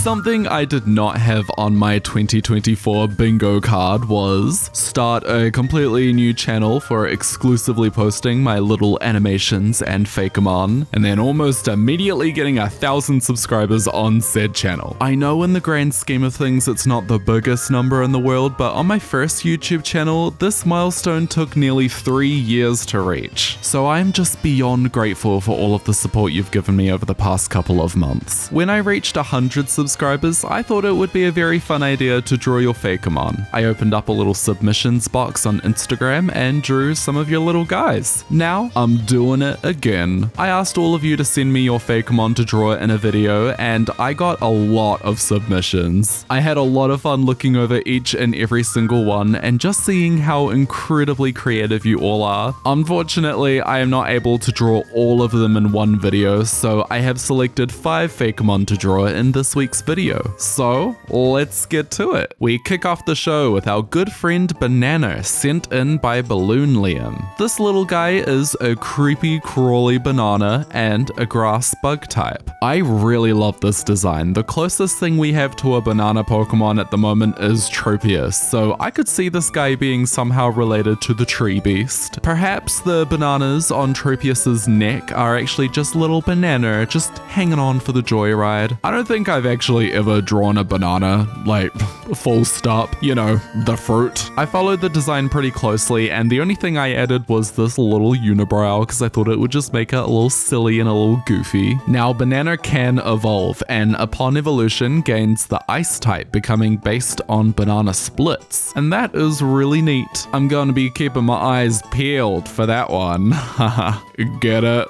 Something I did not have on my 2024 bingo card was start a completely new channel for exclusively posting my little animations and Fakemon, and then almost immediately getting 1,000 subscribers on said channel. I know in the grand scheme of things it's not the biggest number in the world, but on my first YouTube channel, this milestone took nearly 3 years to reach. So I'm just beyond grateful for all of the support you've given me over the past couple of months. When I reached 100 subscribers, I thought it would be a very fun idea to draw your Fakemon. I opened up a little submissions box on Instagram and drew some of your little guys. Now, I'm doing it again. I asked all of you to send me your Fakemon to draw in a video, and I got a lot of submissions. I had a lot of fun looking over each and every single one and just seeing how incredibly creative you all are. Unfortunately, I am not able to draw all of them in one video, so I have selected 5 Fakemon to draw in this week's video. So, let's get to it. We kick off the show with our good friend Bananer, sent in by BalloonLiam. This little guy is a creepy, crawly banana and a grass bug type. I really love this design. The closest thing we have to a banana Pokemon at the moment is Tropius, so I could see this guy being somehow related to the tree beast. Perhaps the bananas on Tropius's neck are actually just little Bananer just hanging on for the joyride. I don't think I've actually ever drawn a banana, like full stop, you know, the fruit. I followed the design pretty closely, and the only thing I added was this little unibrow because I thought it would just make it a little silly and a little goofy. Now, Bananer can evolve, and upon evolution gains the ice type, becoming based on banana splits, and that is really neat. I'm going to be keeping my eyes peeled for that one. Haha, get it?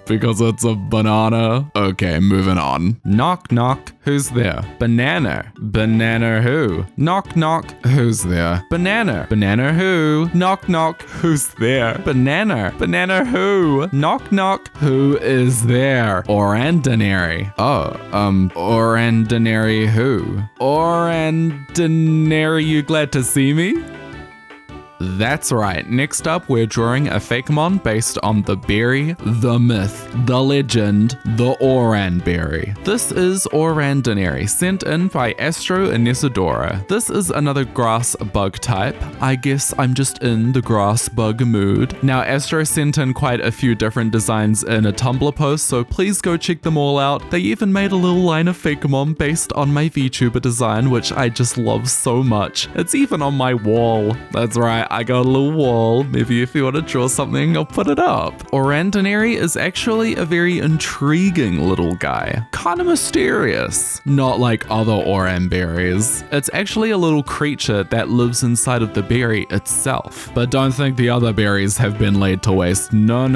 Because it's a banana? Okay, moving on. Knock knock, who's there? Bananer. Bananer who? Knock knock, who's there? Bananer. Bananer who? Knock knock, who's there? Bananer. Bananer who? Knock knock, who is there? Orandenary. Oh, Orandenary who? Orandenary, you glad to see me? That's right, next up we're drawing a Fakemon based on the berry, the myth, the legend, the Orandenary. This is Orandenary, sent in by Astro and Nesadora. This is another grass bug type. I guess I'm just in the grass bug mood. Now, Astro sent in quite a few different designs in a Tumblr post, so please go check them all out. They even made a little line of Fakemon based on my VTuber design, which I just love so much. It's even on my wall. That's right, I got a little wall. Maybe if you want to draw something, I'll put it up. Orandenary is actually a very intriguing little guy. Kind of mysterious. Not like other Oranberries. It's actually a little creature that lives inside of the berry itself. But don't think the other berries have been laid to waste. No.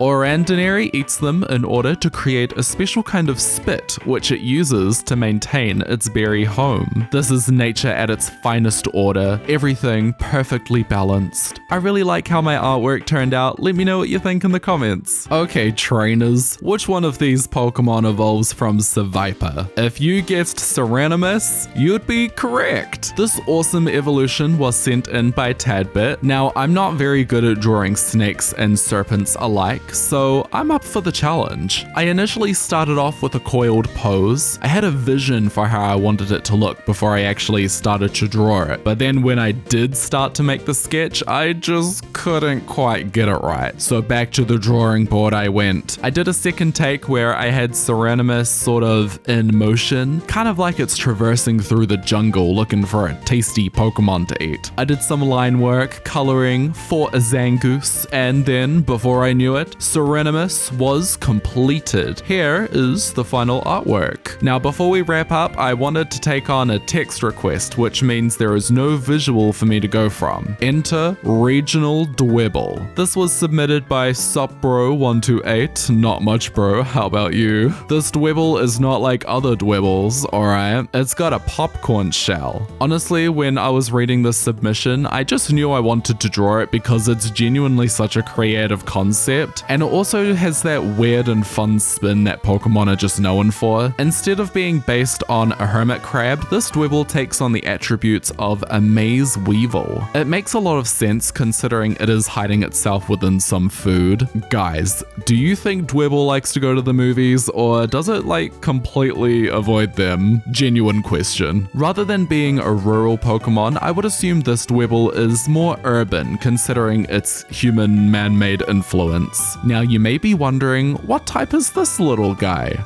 Orandenary eats them in order to create a special kind of spit, which it uses to maintain its berry home. This is nature at its finest order. Everything perfectly balanced. I really like how my artwork turned out. Let me know what you think in the comments. Okay, trainers, which one of these Pokemon evolves from Seviper? If you guessed Serenomous, you'd be correct. This awesome evolution was sent in by TadBit. Now, I'm not very good at drawing snakes and serpents alike, so I'm up for the challenge. I initially started off with a coiled pose. I had a vision for how I wanted it to look before I actually started to draw it, but then when I did start to make the sketch, I just couldn't quite get it right. So back to the drawing board I went. I did a second take where I had Serenomous sort of in motion, kind of like it's traversing through the jungle looking for a tasty Pokemon to eat. I did some line work, coloring for a Zangoose, and then, before I knew it, Serenomous was completed. Here is the final artwork. Now, before we wrap up, I wanted to take on a text request, which means there is no visual for me to go from. Enter Regional Dwebble. This was submitted by Supbro128. Not much, bro. How about you? This Dwebble is not like other Dwebbles, alright? It's got a popcorn shell. Honestly, when I was reading this submission, I just knew I wanted to draw it because it's genuinely such a creative concept, and it also has that weird and fun spin that Pokemon are just known for. And Instead of being based on a hermit crab, this Dwebble takes on the attributes of a maze weevil. It makes a lot of sense considering it is hiding itself within some food. Guys, do you think Dwebble likes to go to the movies, or does it like completely avoid them? Genuine question. Rather than being a rural Pokemon, I would assume this Dwebble is more urban considering its human man-made influence. Now you may be wondering, what type is this little guy?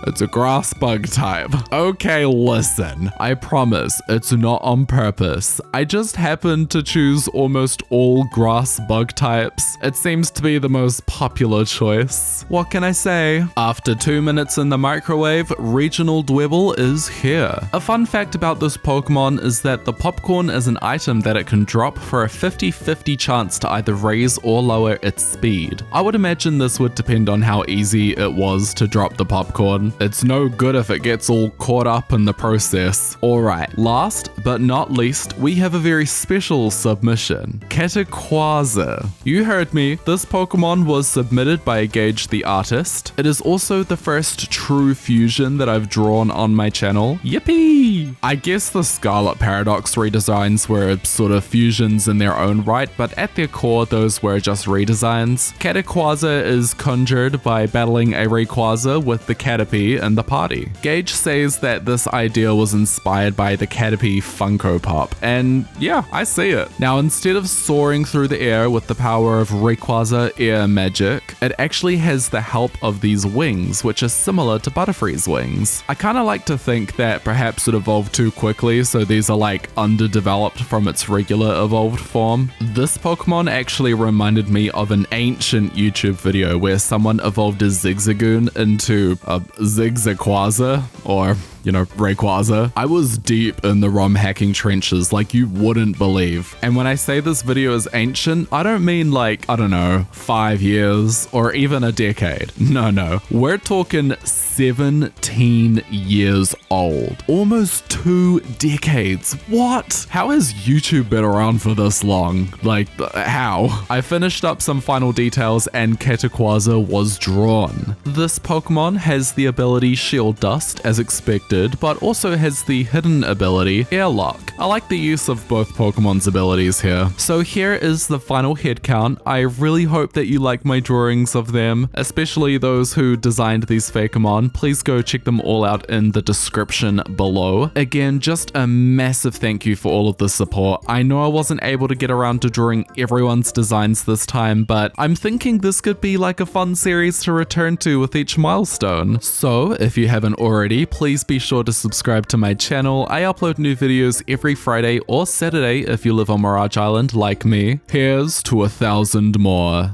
It's a grass bug type. Okay, listen, I promise it's not on purpose. I just happened to choose almost all grass bug types. It seems to be the most popular choice. What can I say? After 2 minutes in the microwave, Regional Dwebble is here. A fun fact about this Pokemon is that the popcorn is an item that it can drop for a 50-50 chance to either raise or lower its speed. I would imagine this would depend on how easy it was to drop the popcorn. It's no good if it gets all caught up in the process. Alright, last but not least, we have a very special submission. Catequaza. You heard me, this Pokemon was submitted by GageTheArtist. It is also the first true fusion that I've drawn on my channel. Yippee! I guess the Scarlet Paradox redesigns were sort of fusions in their own right, but at their core those were just redesigns. Catequaza is conjured by battling a Rayquaza with the Caterpie in the party. Gage says that this idea was inspired by the Caterpie Funko Pop, and yeah, I see it. Now instead of soaring through the air with the power of Rayquaza air magic, it actually has the help of these wings, which are similar to Butterfree's wings. I kinda like to think that perhaps it evolved too quickly, so these are like underdeveloped from its regular evolved form. This Pokemon actually reminded me of an ancient YouTube video where someone evolved a Zigzagoon into a Zigzaquaza, or you know, Rayquaza. I was deep in the ROM hacking trenches like you wouldn't believe. And when I say this video is ancient, I don't mean like, I don't know, 5 years or even a decade. No, we're talking 17 years old. Almost 2 decades. What? How has YouTube been around for this long? Like, how? I finished up some final details and Catequaza was drawn. This Pokemon has the ability Shield Dust as expected, but also has the hidden ability Airlock. I like the use of both Pokemon's abilities here. So here is the final head count. I really hope that you like my drawings of them, especially those who designed these Fakemon. Please go check them all out in the description below. Again, just a massive thank you for all of the support. I know I wasn't able to get around to drawing everyone's designs this time, but I'm thinking this could be like a fun series to return to with each milestone. So if you haven't already, please be sure to subscribe to my channel. I upload new videos every Friday or Saturday if you live on Mirage Island like me. Here's to 1,000 more.